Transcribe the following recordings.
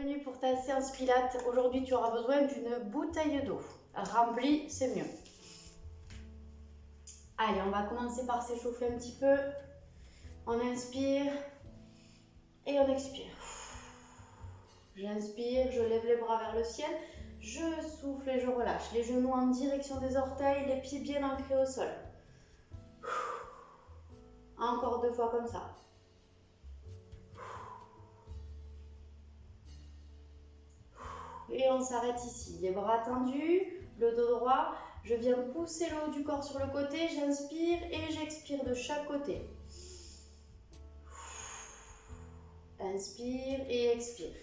bienvenue pour ta séance pilates. Aujourd'hui, tu auras besoin d'une bouteille d'eau. Remplie, c'est mieux. Allez, on va commencer par s'échauffer un petit peu. On inspire et on expire. J'inspire, je lève les bras vers le ciel. Je souffle et je relâche. Les genoux en direction des orteils, les pieds bien ancrés au sol. Encore 2 fois comme ça. Et on s'arrête ici. Les bras tendus, le dos droit. Je viens pousser le haut du corps sur le côté. J'inspire et j'expire de chaque côté. Inspire et expire.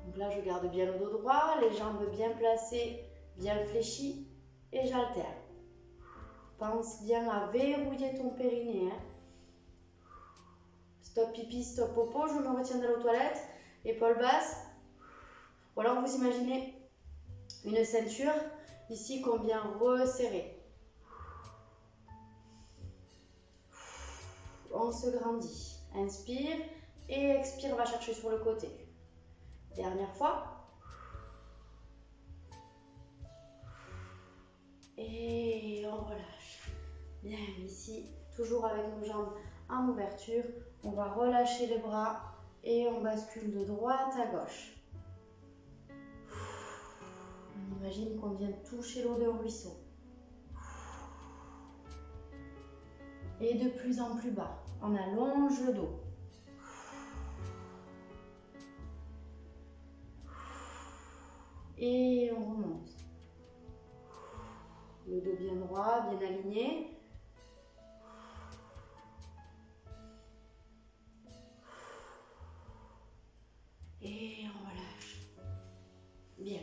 Donc là, je garde bien le dos droit, les jambes bien placées, bien fléchies et j'alterne. Pense bien à verrouiller ton périnée. Stop pipi, stop popo, je me retiens d'aller aux toilettes. Épaules basses. Ou alors vous imaginez une ceinture ici qu'on vient resserrer. On se grandit. Inspire et expire, va chercher sur le côté. Dernière fois. Et on relâche. Bien ici, toujours avec nos jambes en ouverture. On va relâcher les bras et on bascule de droite à gauche. On imagine qu'on vient toucher l'eau d'un ruisseau. Et de plus en plus bas, on allonge le dos. Et on remonte. Le dos bien droit, bien aligné. Et on relâche. Bien.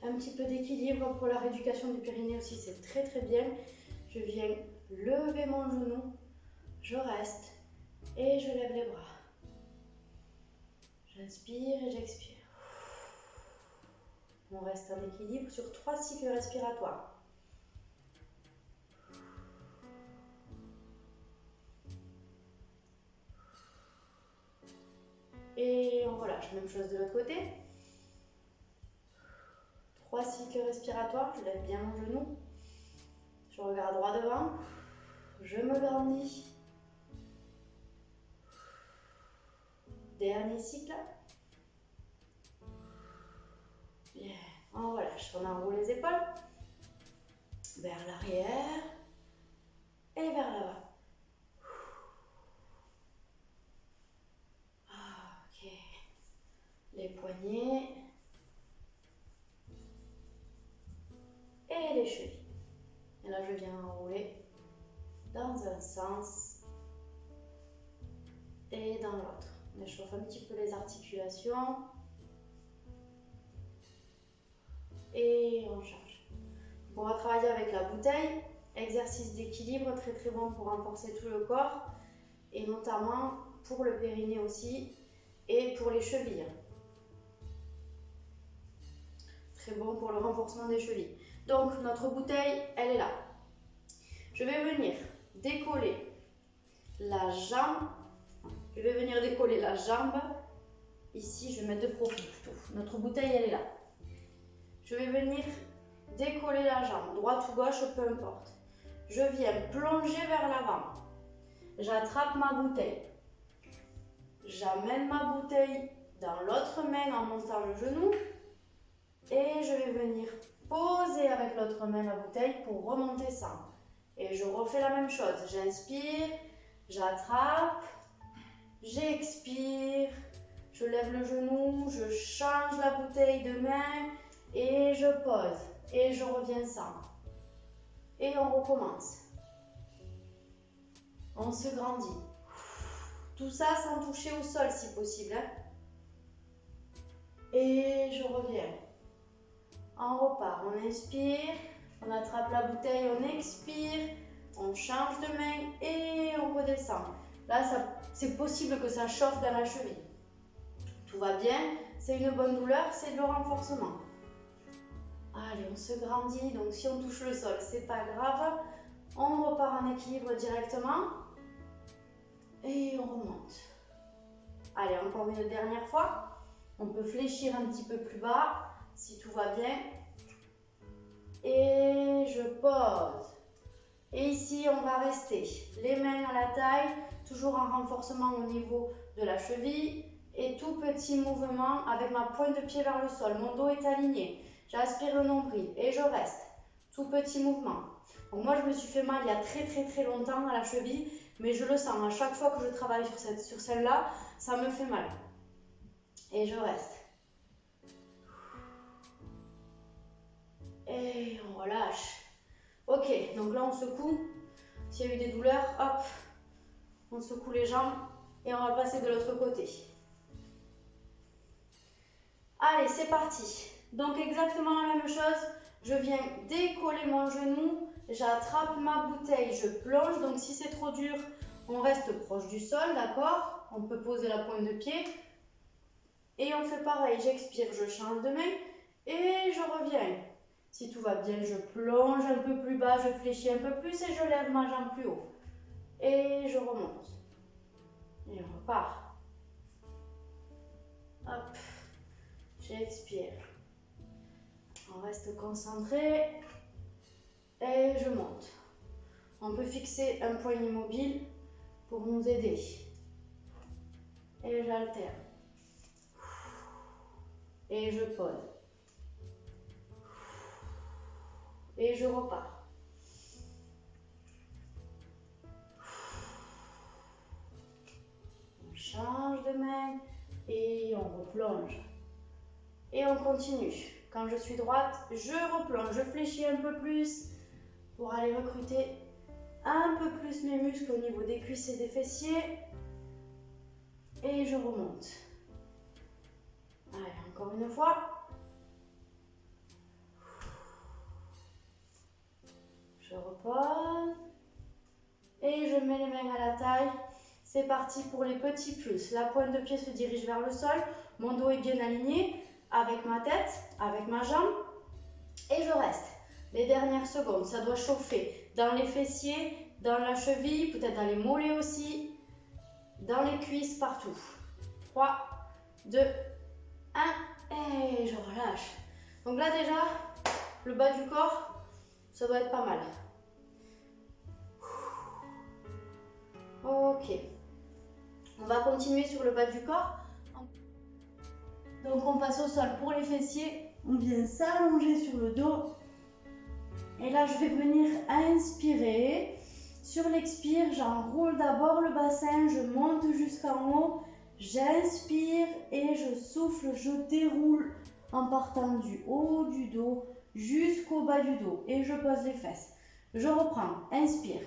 Un petit peu d'équilibre pour la rééducation du périnée aussi, c'est très très bien. Je viens lever mon genou, je reste et je lève les bras. J'inspire et j'expire. On reste en équilibre sur 3 cycles respiratoires. Et on relâche. Même chose de l'autre côté. 3 cycles respiratoires. Je lève bien mon genou. Je regarde droit devant. Je me grandis. Dernier cycle. Bien. On relâche. On enroule les épaules. Vers l'arrière. Et vers l'avant. Ok. Les poignets. Et les chevilles. Et là, je viens enrouler dans un sens et dans l'autre. On échauffe un petit peu les articulations. Et on change. On va travailler avec la bouteille. Exercice d'équilibre, très très bon pour renforcer tout le corps. Et notamment pour le périnée aussi. Et pour les chevilles. Très bon pour le renforcement des chevilles. Donc notre bouteille, elle est là. Je vais venir décoller la jambe. Je vais venir décoller la jambe. Ici, je vais mettre de profil plutôt. Notre bouteille, elle est là. Je vais venir décoller la jambe, droite ou gauche, peu importe. Je viens plonger vers l'avant. J'attrape ma bouteille. J'amène ma bouteille dans l'autre main en montant le genou. Et je vais venir poser avec l'autre main la bouteille pour remonter ça. Et je refais la même chose. J'inspire, j'attrape, j'expire, je lève le genou, je change la bouteille de main et je pose. Et je reviens sans. Et on recommence. On se grandit. Tout ça sans toucher au sol si possible. Et je reviens. On repart, on inspire, on attrape la bouteille, on expire, on change de main et on redescend. Là, c'est possible que ça chauffe dans la cheville. Tout va bien, c'est une bonne douleur, c'est le renforcement. Allez, on se grandit, donc si on touche le sol, c'est pas grave. On repart en équilibre directement et on remonte. Allez, encore une dernière fois. On peut fléchir un petit peu plus bas si tout va bien. Et je pose. Et ici, on va rester les mains à la taille, toujours en renforcement au niveau de la cheville. Et tout petit mouvement avec ma pointe de pied vers le sol. Mon dos est aligné. J'aspire le nombril et je reste. Tout petit mouvement. Donc moi, je me suis fait mal il y a très longtemps à la cheville, mais je le sens. À chaque fois que je travaille sur celle-là, ça me fait mal. Et je reste. Et on relâche. Ok, donc là, on secoue. S'il y a eu des douleurs, hop, on secoue les jambes et on va passer de l'autre côté. Allez, c'est parti. Donc exactement la même chose. Je viens décoller mon genou, j'attrape ma bouteille, je plonge. Donc si c'est trop dur, on reste proche du sol, d'accord? On peut poser la pointe de pied. Et on fait pareil, j'expire, je change de main et je reviens. Si tout va bien, je plonge un peu plus bas, je fléchis un peu plus et je lève ma jambe plus haut. Et je remonte. Et on repart. Hop, j'expire. On reste concentré et je monte. On peut fixer un point immobile pour nous aider. Et j'alterne. Et je pose. Et je repars. On change de main et on replonge. Et on continue. Quand je suis droite, je replonge. Je fléchis un peu plus pour aller recruter un peu plus mes muscles au niveau des cuisses et des fessiers. Et je remonte. Allez, encore une fois. Je repose. Et je mets les mains à la taille. C'est parti pour les petits plus. La pointe de pied se dirige vers le sol. Mon dos est bien aligné avec ma tête, avec ma jambe. Et je reste. Les dernières secondes, ça doit chauffer dans les fessiers, dans la cheville, peut-être dans les mollets aussi, dans les cuisses, partout. 3, 2, 1 et je relâche. Donc là déjà, le bas du corps, ça doit être pas mal. Ok. On va continuer sur le bas du corps. Donc on passe au sol pour les fessiers. On vient s'allonger sur le dos. Et là, je vais venir inspirer. Sur l'expire, j'enroule d'abord le bassin, je monte jusqu'en haut. J'inspire et je souffle, je déroule en partant du haut du dos jusqu'au bas du dos. Et je pose les fesses. Je reprends, inspire,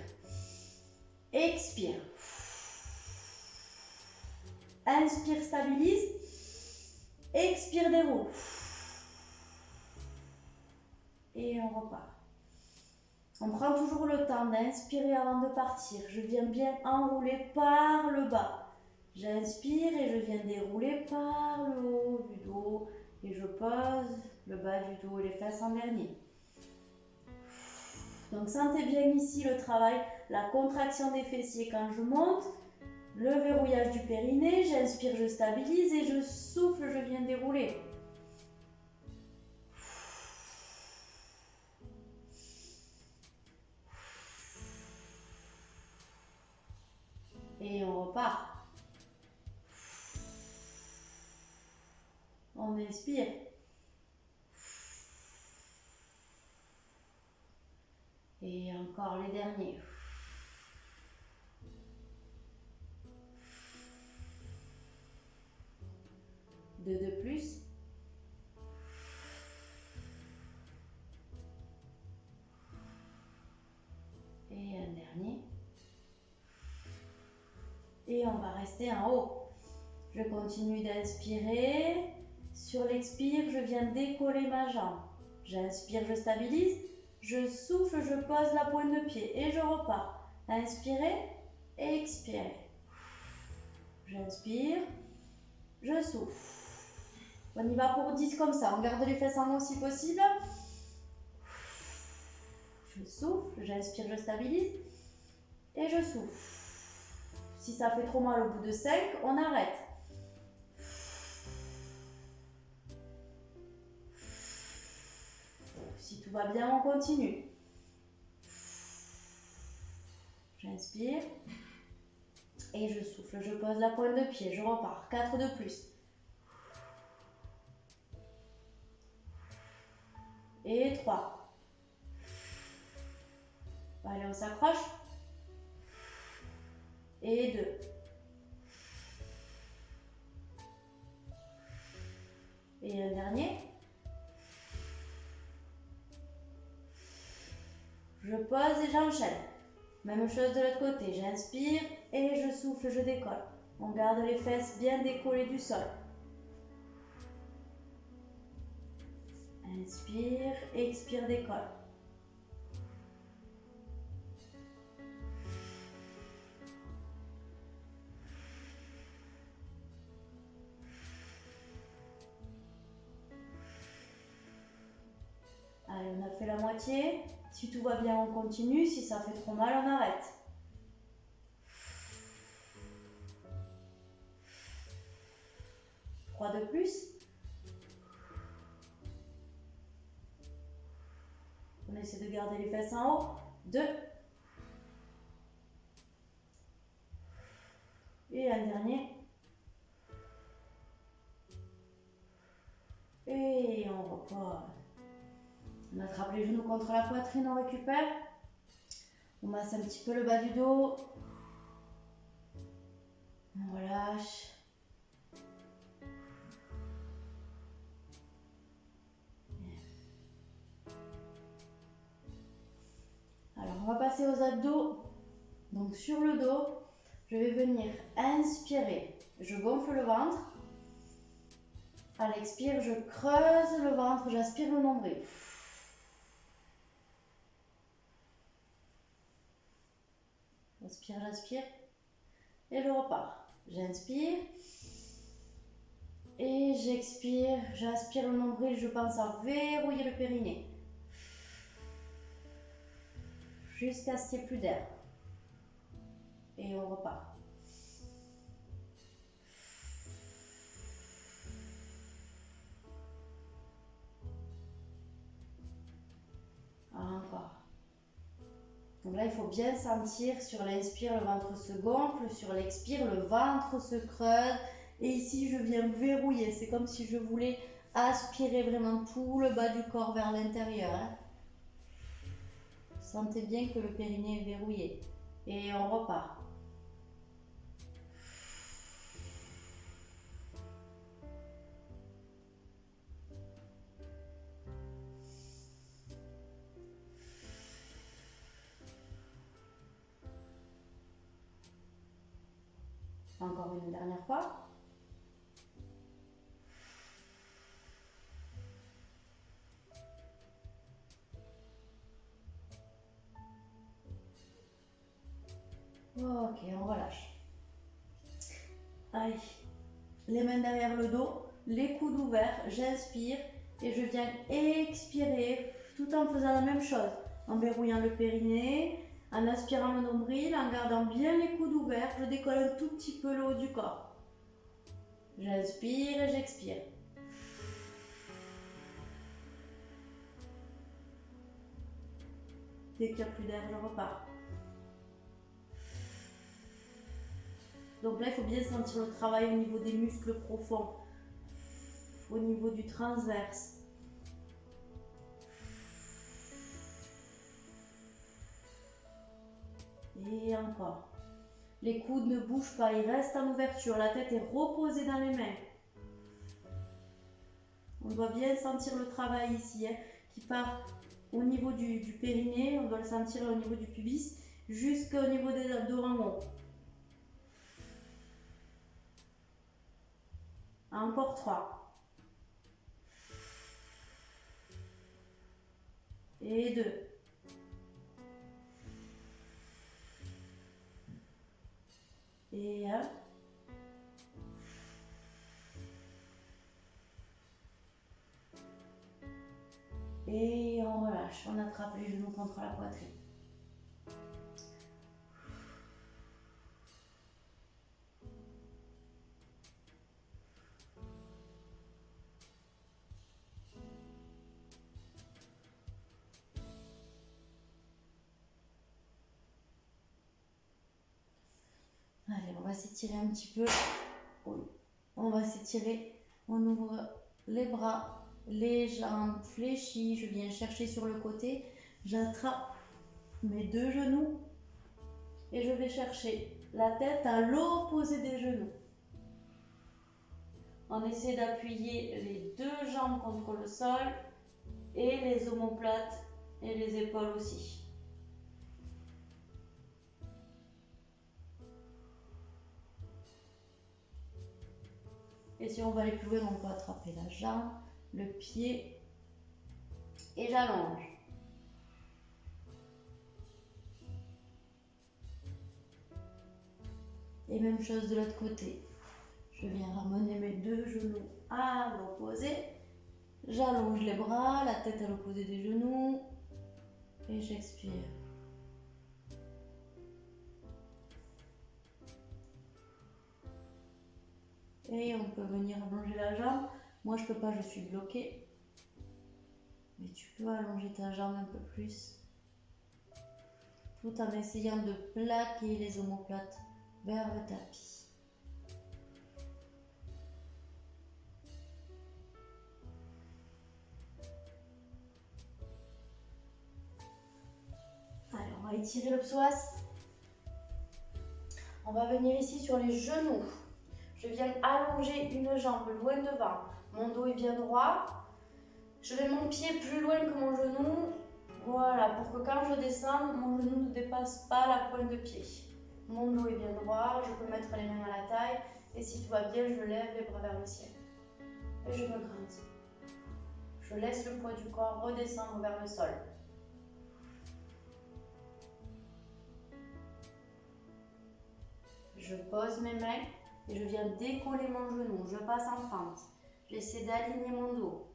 expire. Inspire, stabilise. Expire, déroule. Et on repart. On prend toujours le temps d'inspirer avant de partir. Je viens bien enrouler par le bas. J'inspire et je viens dérouler par le haut du dos. Et je pose le bas du dos et les fesses en dernier. Donc sentez bien ici le travail, la contraction des fessiers quand je monte. Le verrouillage du périnée. J'inspire, je stabilise et je souffle, je viens dérouler. Et on repart. On inspire. Et encore les derniers. Deux de plus. Et un dernier. Et on va rester en haut. Je continue d'inspirer. Sur l'expire, je viens décoller ma jambe. J'inspire, je stabilise. Je souffle, je pose la pointe de pied et je repars. Inspirez, expirez. J'inspire, je souffle. On y va pour 10 comme ça. On garde les fesses en haut si possible. Je souffle, j'inspire, je stabilise. Et je souffle. Si ça fait trop mal au bout de 5, on arrête. Si tout va bien, on continue. J'inspire. Et je souffle. Je pose la pointe de pied. Je repars. 4 de plus. Et 3. Allez, on s'accroche. Et 2. Et un dernier. Je pose et j'enchaîne. Même chose de l'autre côté. J'inspire et je souffle, je décolle. On garde les fesses bien décollées du sol. Inspire, expire, décolle. Allez, on a fait la moitié. Si tout va bien, on continue. Si ça fait trop mal, on arrête. Trois de plus. On essaie de garder les fesses en haut. 2. Et un dernier. Et on repose. On attrape les genoux contre la poitrine, on récupère. On masse un petit peu le bas du dos. On relâche. Alors, on va passer aux abdos. Donc, sur le dos, je vais venir inspirer. Je gonfle le ventre. À l'expire, je creuse le ventre, j'aspire le nombril. J'inspire, j'aspire. Et je repars. J'inspire. Et j'expire. J'aspire le nombril, je pense à verrouiller le périnée. Jusqu'à ce qu'il n'y ait plus d'air. Et on repart. Encore. Donc là, il faut bien sentir, sur l'inspire, le ventre se gonfle, sur l'expire, le ventre se creuse. Et ici, je viens verrouiller. C'est comme si je voulais aspirer vraiment tout le bas du corps vers l'intérieur. Hein. Sentez bien que le périnée est verrouillé. Et on repart. Encore une dernière fois. Ok, on relâche. Allez, les mains derrière le dos, les coudes ouverts, j'inspire et je viens expirer tout en faisant la même chose, en verrouillant le périnée, en aspirant le nombril, en gardant bien les coudes ouverts, je décolle un tout petit peu le haut du corps. J'inspire et j'expire. Dès qu'il n'y a plus d'air, je repars. Donc là, il faut bien sentir le travail au niveau des muscles profonds, au niveau du transverse. Et encore. Les coudes ne bougent pas, ils restent en ouverture. La tête est reposée dans les mains. On doit bien sentir le travail ici, hein, qui part au niveau du périnée. On doit le sentir au niveau du pubis, jusqu'au niveau des abdos en haut. Encore 3. Et 2. Et 1. Et on relâche, on attrape les genoux contre la poitrine. Allez, on va s'étirer un petit peu. On va s'étirer. On ouvre les bras, les jambes fléchies. Je viens chercher sur le côté. J'attrape mes deux genoux et je vais chercher la tête à l'opposé des genoux. On essaie d'appuyer les deux jambes contre le sol et les omoplates et les épaules aussi. Et si on va aller plus loin, on peut attraper la jambe, le pied et j'allonge. Et même chose de l'autre côté. Je viens ramener mes deux genoux à l'opposé. J'allonge les bras, la tête à l'opposé des genoux. Et j'expire. Et on peut venir allonger la jambe. Moi je peux pas, je suis bloquée. Mais tu peux allonger ta jambe un peu plus. Tout en essayant de plaquer les omoplates vers le tapis. Allez, on va étirer le psoas. On va venir ici sur les genoux. Je viens allonger une jambe loin devant. Mon dos est bien droit. Je mets mon pied plus loin que mon genou. Voilà, pour que quand je descende, mon genou ne dépasse pas la pointe de pied. Mon dos est bien droit. Je peux mettre les mains à la taille. Et si tout va bien, je lève les bras vers le ciel. Et je me grandis. Je laisse le poids du corps redescendre vers le sol. Je pose mes mains et je viens décoller mon genou. Je passe en fente. J'essaie d'aligner mon dos.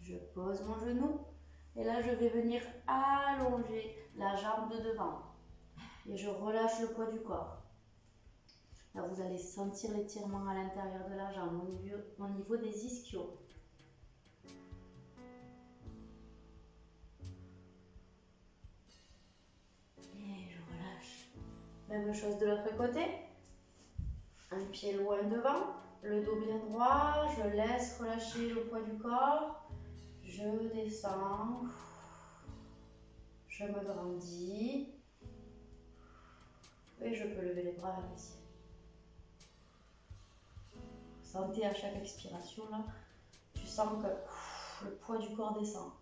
Je pose mon genou et là je vais venir allonger la jambe de devant. Et je relâche le poids du corps. Là vous allez sentir l'étirement à l'intérieur de la jambe, au niveau des ischios. Même chose de l'autre côté. Un pied loin devant, le dos bien droit. Je laisse relâcher le poids du corps. Je descends. Je me grandis. Et je peux lever les bras vers le ciel. Sentez à chaque expiration là, tu sens que le poids du corps descend.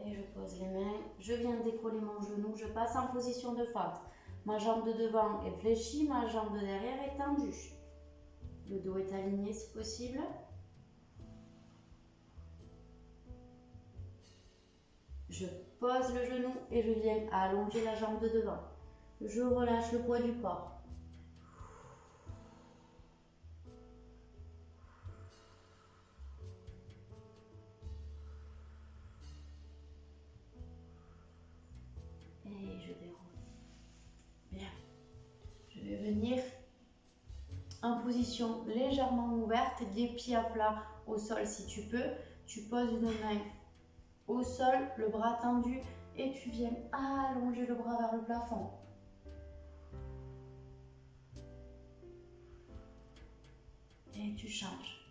Et je pose les mains, je viens décoller mon genou, je passe en position de fente. Ma jambe de devant est fléchie, ma jambe de derrière est tendue. Le dos est aligné si possible. Je pose le genou et je viens allonger la jambe de devant. Je relâche le poids du corps. Et je déroule. Bien. Je vais venir en position légèrement ouverte, les pieds à plat au sol si tu peux. Tu poses une main au sol, le bras tendu et tu viens allonger le bras vers le plafond. Et tu changes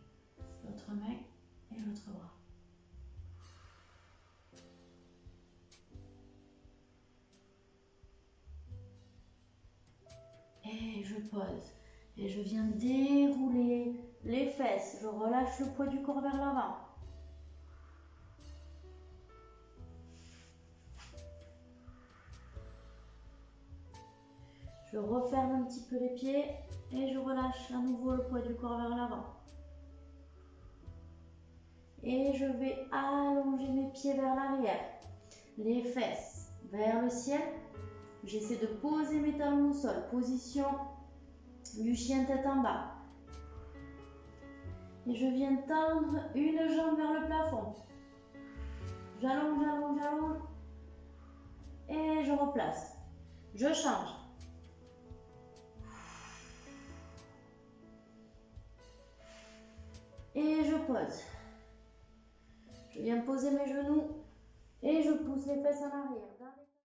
l'autre main et l'autre bras. Et je pose. Et je viens dérouler les fesses. Je relâche le poids du corps vers l'avant. Je referme un petit peu les pieds et je relâche à nouveau le poids du corps vers l'avant. Et je vais allonger mes pieds vers l'arrière. Les fesses vers le ciel. J'essaie de poser mes talons au sol. Position du chien tête en bas. Et je viens tendre une jambe vers le plafond. J'allonge, j'allonge, j'allonge. Et je replace. Je change. et je pose. Je viens poser mes genoux et je pousse les fesses en arrière.